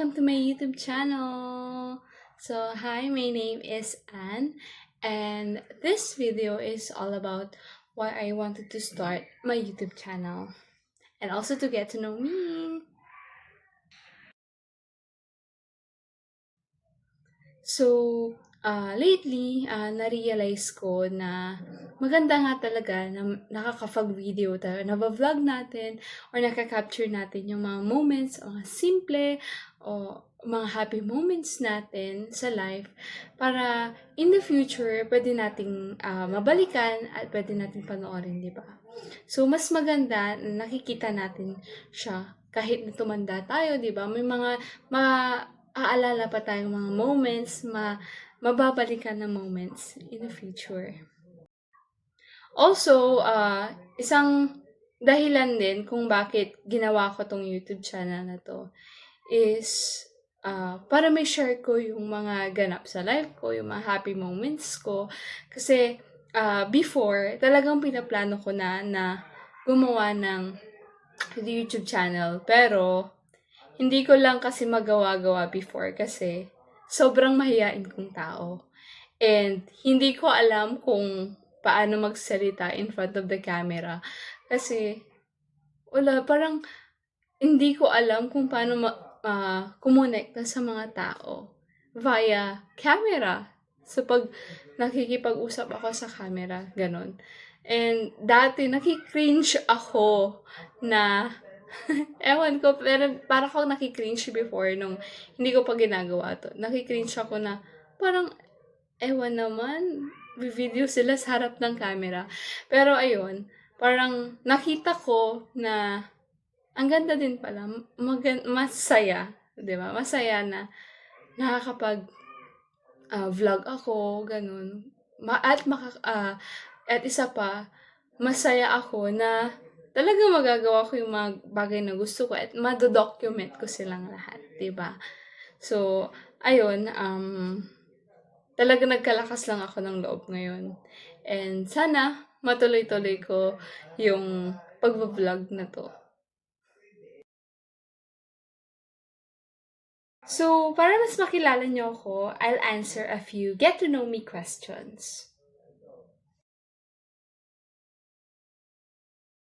welcome to my YouTube channel. So, hi, my name is Anne, and this video is all about why I wanted to start my YouTube channel and also to get to know me. So, lately, na-realize ko na maganda nga talaga na nakakapag-video tayo, naba-vlog natin or nakaka-capture natin yung mga moments o mga simple o mga happy moments natin sa life para in the future, pwede nating mabalikan at pwede nating panoorin, di ba? So, mas maganda na nakikita natin siya kahit na tumanda tayo, di ba? May mga aalala pa tayong mga moments, mababalikan na moments in the future. Also, isang dahilan din kung bakit ginawa ko tong YouTube channel na to is para may share ko yung mga ganap sa life ko, yung mga happy moments ko. Kasi before, talagang pinaplano ko na gumawa ng YouTube channel. Pero, hindi ko lang kasi magawa-gawa before kasi sobrang mahiyain kong tao. And hindi ko alam kung paano magsalita in front of the camera. Kasi, parang hindi ko alam kung paano kumonekta sa mga tao via camera. So, pag nakikipag-usap ako sa camera, ganon. And dati, nakikringe ako na ewan ko, pero para akong nakikringe before nung hindi ko pa ginagawa to. Nakikringe ako na parang, ewan naman, video sila sa harap ng camera. Pero ayun, parang nakita ko na ang ganda din pala, masaya, 'di ba? Masaya na nakakapag vlog ako, ganun. At isa pa, masaya ako na talagang magagawa ko yung mga bagay na gusto ko at mado-document ko silang lahat, 'di ba? So, ayun, talagang nagkalakas lang ako ng loob ngayon. And sana matuloy-tuloy ko yung pagbo-vlog na to. So, para mas makilala niyo ako, I'll answer a few get-to-know-me questions.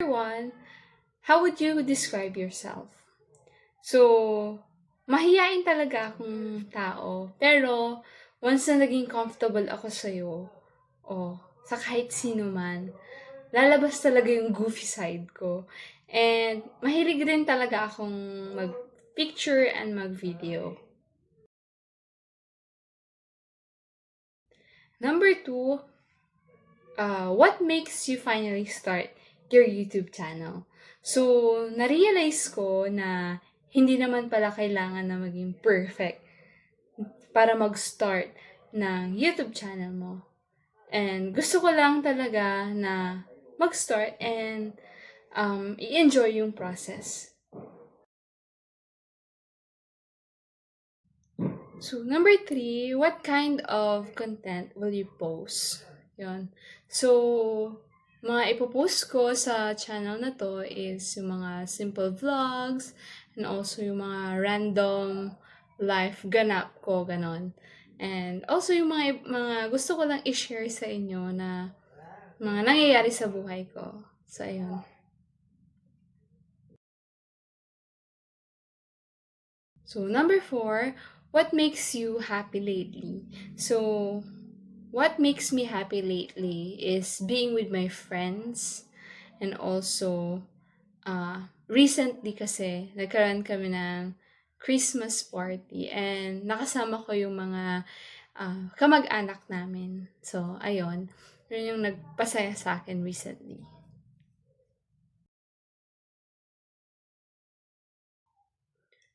Number one, how would you describe yourself? So, mahiyain talaga akong tao. Pero, once na naging comfortable ako sa'yo, o sa kahit sino man, lalabas talaga yung goofy side ko. And, mahilig rin talaga akong mag-picture and mag-video. Number two, what makes you finally start your YouTube channel? So, na-realize ko na hindi naman pala kailangan na maging perfect para mag-start ng YouTube channel mo. And gusto ko lang talaga na mag-start and i-enjoy yung process. So, number three, what kind of content will you post? Yun. So, mga ipopost ko sa channel na to is yung mga simple vlogs and also yung mga random life ganap ko, ganon. And also yung mga gusto ko lang i-share sa inyo na mga nangyayari sa buhay ko. So, ayun. So, number four, what makes you happy lately? So, what makes me happy lately is being with my friends and also recently kasi nagkaroon kami ng Christmas party and nakasama ko yung mga kamag-anak namin. So, ayun. Yun yung nagpasaya sa akin recently.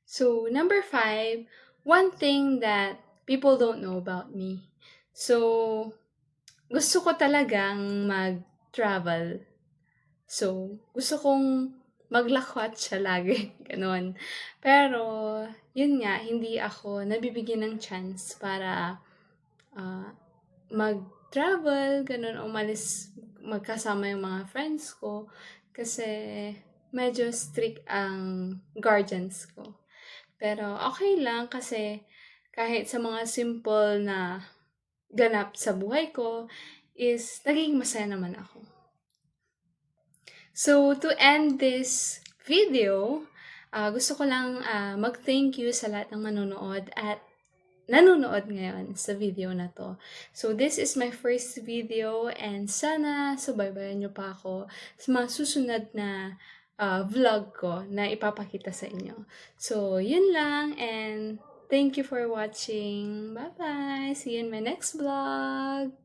So, number five, one thing that people don't know about me. So, gusto ko talagang mag-travel. So, gusto kong maglakwat siya lagi. Ganon. Pero, yun nga, hindi ako nabibigyan ng chance para mag-travel, ganon, umalis, magkasama yung mga friends ko. Kasi, medyo strict ang guardians ko. Pero okay lang kasi kahit sa mga simple na ganap sa buhay ko is nagiging masaya naman ako. So, to end this video, gusto ko lang mag-thank you sa lahat ng manonood at nanonood ngayon sa video na 'to. So, this is my first video and sana subaybayan niyo pa ako sa mga susunod na vlog ko na ipapakita sa inyo. So, yun lang and thank you for watching. Bye-bye! See you in my next vlog!